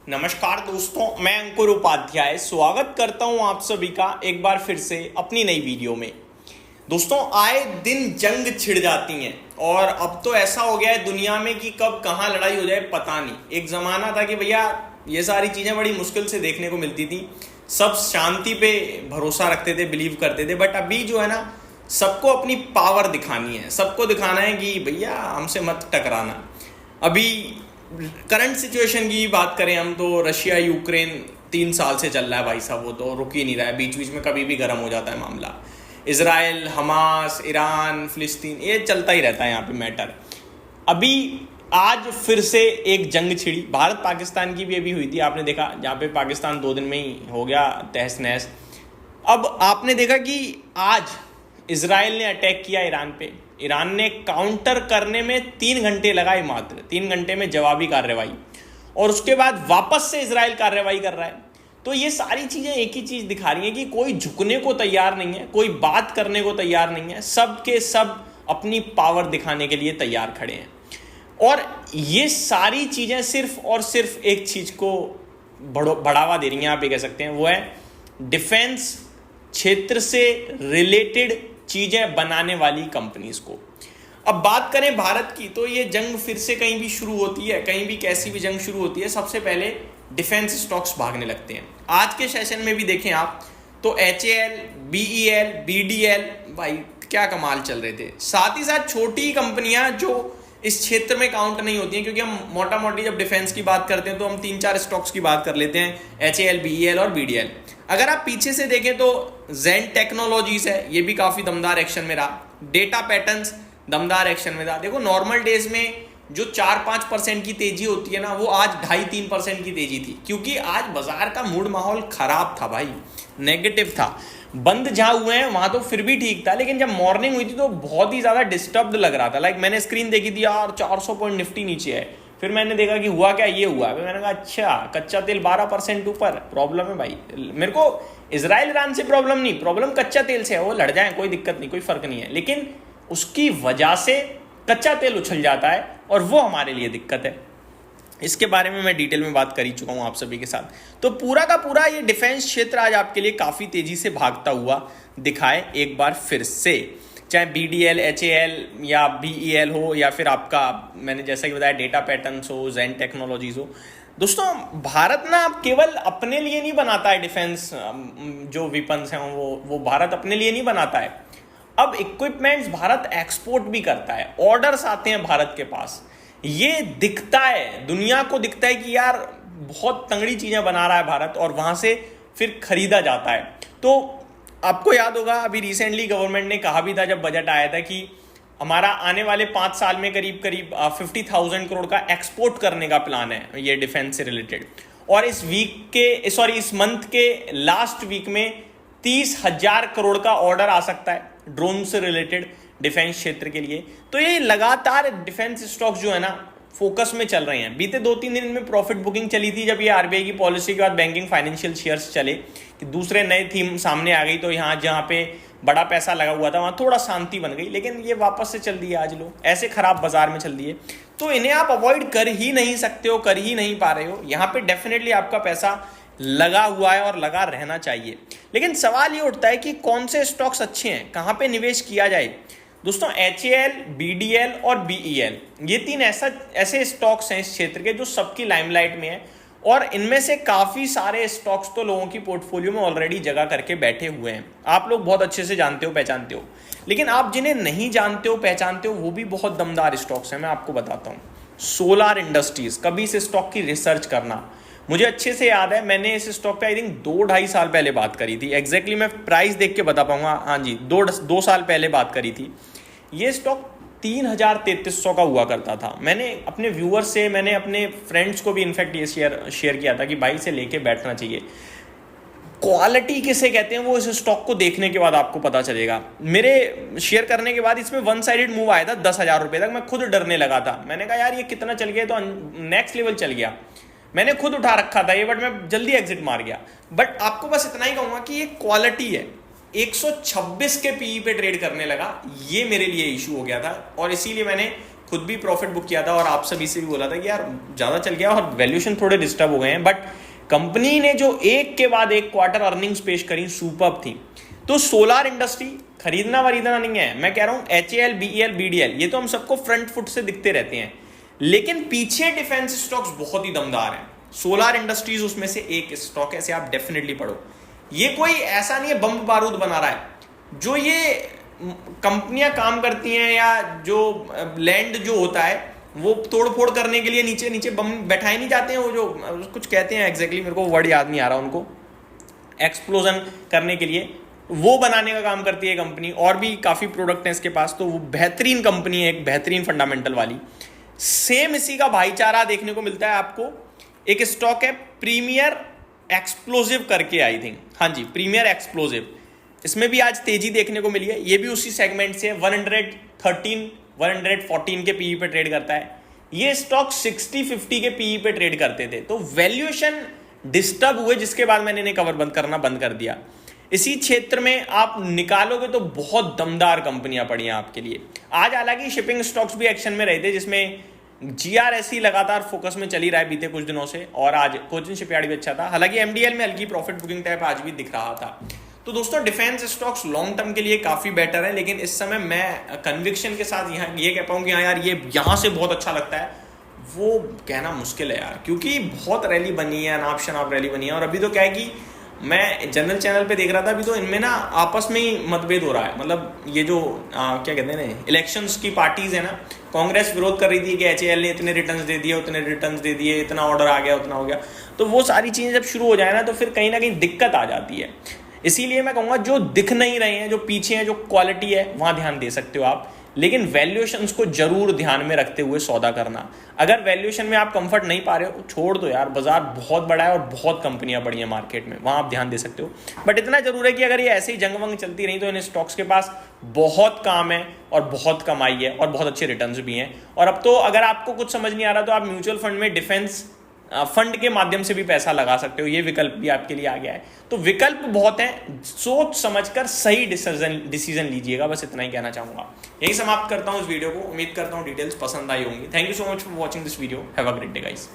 नमस्कार दोस्तों, मैं अंकुर उपाध्याय स्वागत करता हूं आप सभी का एक बार फिर से अपनी नई वीडियो में। दोस्तों, आए दिन जंग छिड़ जाती हैं और अब तो ऐसा हो गया है दुनिया में कि कब कहां लड़ाई हो जाए पता नहीं। एक जमाना था कि भैया ये सारी चीजें बड़ी मुश्किल से देखने को मिलती थी, सब शांति पे भरोसा रखते थे, बिलीव करते थे। बट अभी जो है ना, सबको अपनी पावर दिखानी है, सबको दिखाना है कि भैया हमसे मत टकराना। अभी करंट सिचुएशन की बात करें हम तो रशिया यूक्रेन 3 साल से चल रहा है भाई साहब, वो तो रुक ही नहीं रहा है, बीच बीच में कभी भी गर्म हो जाता है मामला। इजराइल, हमास, ईरान, फिलिस्तीन, ये चलता ही रहता है यहाँ पे मैटर। अभी आज फिर से एक जंग छिड़ी, भारत पाकिस्तान की भी अभी हुई थी, आपने देखा, जहाँ पे पाकिस्तान 2 दिन में ही हो गया तहस नहस। अब आपने देखा कि आज इजराइल ने अटैक किया ईरान पे, ईरान ने काउंटर करने में 3 घंटे लगाए, मात्र 3 घंटे में जवाबी कार्रवाई, और उसके बाद वापस से इजराइल कार्रवाई कर रहा है। तो ये सारी चीजें एक ही चीज दिखा रही हैं कि कोई झुकने को तैयार नहीं है, कोई बात करने को तैयार नहीं है, सब के सब अपनी पावर दिखाने के लिए तैयार खड़े हैं। और ये सारी चीजें सिर्फ और सिर्फ एक चीज को बढ़ावा दे रही हैं, आप ये कह सकते हैं, वो है डिफेंस क्षेत्र से रिलेटेड चीजें बनाने वाली कंपनीज को। अब बात करें भारत की, तो ये जंग फिर से कहीं भी शुरू होती है, कहीं भी कैसी भी जंग शुरू होती है, सबसे पहले डिफेंस स्टॉक्स भागने लगते हैं। आज के सेशन में भी देखें आप तो HAL, BEL, BDL भाई क्या कमाल चल रहे थे। साथ ही साथ छोटी कंपनियां जो इस क्षेत्र में काउंट नहीं होती हैं, क्योंकि हम मोटा मोटी जब डिफेंस की बात करते हैं तो हम 3-4 स्टॉक्स की बात कर लेते हैं, HAL, BEL और BDL। अगर आप पीछे से देखें तो जेन टेक्नोलॉजीज है, ये भी काफी दमदार एक्शन में रहा। डेटा पैटर्न्स दमदार एक्शन में रहा। देखो, नॉर्मल डेज में जो 4-5% की तेजी होती है ना, वो आज 2.5-3% की तेजी थी, क्योंकि आज बाजार का मूड माहौल खराब था भाई, नेगेटिव था। बंद जहां हुए हैं वहां तो फिर भी ठीक था, लेकिन जब मॉर्निंग हुई थी तो बहुत ही ज्यादा डिस्टर्ब्ड लग रहा था। लाइक मैंने स्क्रीन देखी थी यार, 400 पॉइंट निफ्टी नीचे है, फिर मैंने देखा कि हुआ क्या, ये हुआ। मैंने कहा अच्छा, कच्चा तेल 12% ऊपर, प्रॉब्लम है भाई। मेरे को इजराइल ईरान से प्रॉब्लम नहीं, प्रॉब्लम कच्चा तेल से है, वो लड़ जाए कोई दिक्कत नहीं, कोई फर्क नहीं है, लेकिन उसकी वजह से कच्चा तेल उछल जाता है और वो हमारे लिए दिक्कत है। इसके बारे में मैं डिटेल में बात कर ही चुका हूं आप सभी के साथ। तो पूरा का पूरा ये डिफेंस क्षेत्र आज आपके लिए काफी तेजी से भागता हुआ दिखाए एक बार फिर से, चाहे BDL, HAL या BEL हो, या फिर आपका मैंने जैसा कि बताया डेटा पैटर्न्स हो, जेन टेक्नोलॉजीज हो। दोस्तों, भारत ना केवल अपने लिए नहीं बनाता है डिफेंस, जो वेपन्स हैं वो भारत अपने लिए नहीं बनाता है। अब इक्विपमेंट्स भारत एक्सपोर्ट भी करता है, ऑर्डर्स आते हैं भारत के पास, ये दिखता है, दुनिया को दिखता है कि यार बहुत तंगड़ी चीजें बना रहा है भारत, और वहां से फिर खरीदा जाता है। तो आपको याद होगा अभी रिसेंटली गवर्नमेंट ने कहा भी था जब बजट आया था कि हमारा आने वाले 5 साल में करीब करीब 50,000 करोड़ का एक्सपोर्ट करने का प्लान है ये डिफेंस से रिलेटेड। और इस मंथ के लास्ट वीक में 30,000 करोड़ का ऑर्डर आ सकता है ड्रोन से रिलेटेड डिफेंस क्षेत्र के लिए। तो ये लगातार डिफेंस स्टॉक्स जो है ना फोकस में चल रहे हैं। बीते 2-3 दिन में प्रॉफिट बुकिंग चली थी, जब ये RBI की पॉलिसी के बाद बैंकिंग फाइनेंशियल शेयर्स चले कि दूसरे नए थीम सामने आ गई, तो यहाँ जहाँ पे बड़ा पैसा लगा हुआ था वहाँ थोड़ा शांति बन गई, लेकिन ये वापस से चल दिए आज लोग, ऐसे खराब बाजार में चल दिए। तो इन्हें आप अवॉइड कर ही नहीं सकते हो, कर ही नहीं पा रहे हो। यहाँ पे डेफिनेटली आपका पैसा लगा हुआ है और लगा रहना चाहिए, लेकिन सवाल ये उठता है कि कौन से स्टॉक्स अच्छे हैं, कहाँ पे निवेश किया जाए। दोस्तों, HAL, BDL और BEL ये 3 ऐसे स्टॉक्स हैं इस क्षेत्र के जो सबकी लाइमलाइट में है, और इनमें से काफी सारे स्टॉक्स तो लोगों की पोर्टफोलियो में ऑलरेडी जगह करके बैठे हुए हैं, आप लोग बहुत अच्छे से जानते हो, पहचानते हो। लेकिन आप जिन्हें नहीं जानते हो, पहचानते हो, वो भी बहुत दमदार स्टॉक्स हैं। मैं आपको बताता हूँ, सोलार इंडस्ट्रीज, कभी इस स्टॉक की रिसर्च करना, मुझे अच्छे से याद है मैंने इस स्टॉक पे आई थिंक 2-2.5 साल पहले बात करी थी, एग्जैक्टली मैं प्राइस देख के बता पाऊंगा, हाँ जी 2 साल पहले बात करी थी। ये स्टॉक 3,3300 का हुआ करता था। मैंने अपने व्यूअर्स से, मैंने अपने फ्रेंड्स को भी इनफैक्ट ये शेयर किया था कि भाई से लेके बैठना चाहिए। क्वालिटी किसे कहते हैं वो इस स्टॉक को देखने के बाद आपको पता चलेगा। मेरे शेयर करने के बाद इसमें 1 साइडेड मूव आया था 10,000 रुपये तक, मैं खुद डरने लगा था। मैंने कहा यार ये कितना चल गया, तो नेक्स्ट लेवल चल गया। मैंने खुद उठा रखा था ये, बट मैं जल्दी एग्जिट मार गया। बट आपको बस इतना ही कहूंगा कि ये क्वालिटी है। 126 के पीई पे ट्रेड करने लगा, ये मेरे लिए इशू हो गया था, और इसीलिए मैंने खुद भी प्रॉफिट बुक किया था और आप सभी से भी बोला था कि यार ज़्यादा चल गया और वैल्यूएशन थोड़े डिस्टर्ब हो गए हैं, बट कंपनी ने जो एक के बाद एक क्वार्टर अर्निंग्स पेश करी सुपर्ब थी। तो सोलार इंडस्ट्री खरीदना वरीदना नहीं है, मैं कह रहा हूं HAL, BEL, BDL ये तो हम सबको फ्रंट फुट से दिखते रहते हैं, लेकिन पीछे डिफेंस स्टॉक्स बहुत ही दमदार हैं। सोलार इंडस्ट्रीज उसमें से एक स्टॉक है, ऐसे आप डेफिनेटली पढ़ो। ये कोई ऐसा नहीं है बम बारूद बना रहा है। जो ये कंपनियां काम करती हैं या जो लैंड जो होता है वो तोड़ फोड़ करने के लिए नीचे नीचे बम बैठाए नहीं जाते हैं, वो जो कुछ कहते हैं एग्जैक्टली मेरे को वर्ड याद नहीं आ रहा उनको, एक्सप्लोजन करने के लिए वो बनाने का काम करती है कंपनी। और भी काफ़ी प्रोडक्ट हैं इसके पास, तो वो बेहतरीन कंपनी है, एक बेहतरीन फंडामेंटल वाली। सेम इसी का भाईचारा देखने को मिलता है आपको, एक स्टॉक है प्रीमियर एक्सप्लोजिव करके, आई थिंक, हाँ जी प्रीमियर एक्सप्लोजिव, इसमें भी आज तेजी देखने को मिली है। ये भी उसी सेगमेंट से 114 के पीई पे ट्रेड करता है। ये स्टॉक 60-50 के पीई पे ट्रेड करते थे, तो वैल्यूएशन डिस्टर्ब हुए, जिसके बाद मैंने इन्हें कवर बंद कर दिया। इसी क्षेत्र में आप निकालोगे तो बहुत दमदार कंपनियां पड़ी हैं आपके लिए। आज हालांकि शिपिंग स्टॉक्स भी एक्शन में रहे थे, जिसमें GRSE लगातार फोकस में चली रहा है बीते कुछ दिनों से, और आज कोचिन शिपयार्ड भी अच्छा था। हालांकि MDL में हल्की प्रॉफिट बुकिंग टाइप आज भी दिख रहा था। तो दोस्तों डिफेंस स्टॉक्स लॉन्ग टर्म के लिए काफी बेटर है, लेकिन इस समय मैं कन्विक्शन के साथ यहाँ ये कह पाऊँ कि हाँ यार ये यहाँ से बहुत अच्छा लगता है, वो कहना मुश्किल है यार, क्योंकि बहुत रैली बनी है, अनाप शनाप रैली बनी है। और अभी तो क्या है कि मैं जनरल चैनल पे देख रहा था, अभी तो इनमें ना आपस में ही मतभेद हो रहा है। मतलब ये जो क्या कहते हैं ना, इलेक्शंस की पार्टीज है ना, कांग्रेस विरोध कर रही थी कि HAL ने इतने रिटर्न्स दे दिए, उतने रिटर्न्स दे दिए, इतना ऑर्डर आ गया, उतना हो गया। तो वो सारी चीज़ें जब शुरू हो जाए ना, तो फिर कहीं ना कहीं दिक्कत आ जाती है। इसीलिए मैं कहूँगा जो दिख नहीं रहे हैं, जो पीछे हैं, जो क्वालिटी है, वहाँ ध्यान दे सकते हो आप, लेकिन वैल्यूएशंस को जरूर ध्यान में रखते हुए सौदा करना। अगर वैल्यूएशन में आप कंफर्ट नहीं पा रहे हो, छोड़ दो यार, बाजार बहुत बड़ा है और बहुत कंपनियां बड़ी हैं मार्केट में, वहां आप ध्यान दे सकते हो। बट इतना जरूर है कि अगर ये ऐसे ही जंग वंग चलती रही तो इन स्टॉक्स के पास बहुत काम है और बहुत कमाई है और बहुत अच्छे रिटर्न्स भी हैं। और अब तो अगर आपको कुछ समझ नहीं आ रहा तो आप म्यूचुअल फंड में डिफेंस फंड के माध्यम से भी पैसा लगा सकते हो, ये विकल्प भी आपके लिए आ गया है। तो विकल्प बहुत हैं, सोच समझकर सही डिसीजन लीजिएगा, बस इतना ही कहना चाहूंगा। यही समाप्त करता हूं इस वीडियो को। उम्मीद करता हूं डिटेल्स पसंद आई होंगी। Thank you so much for watching this video. Have a great day guys.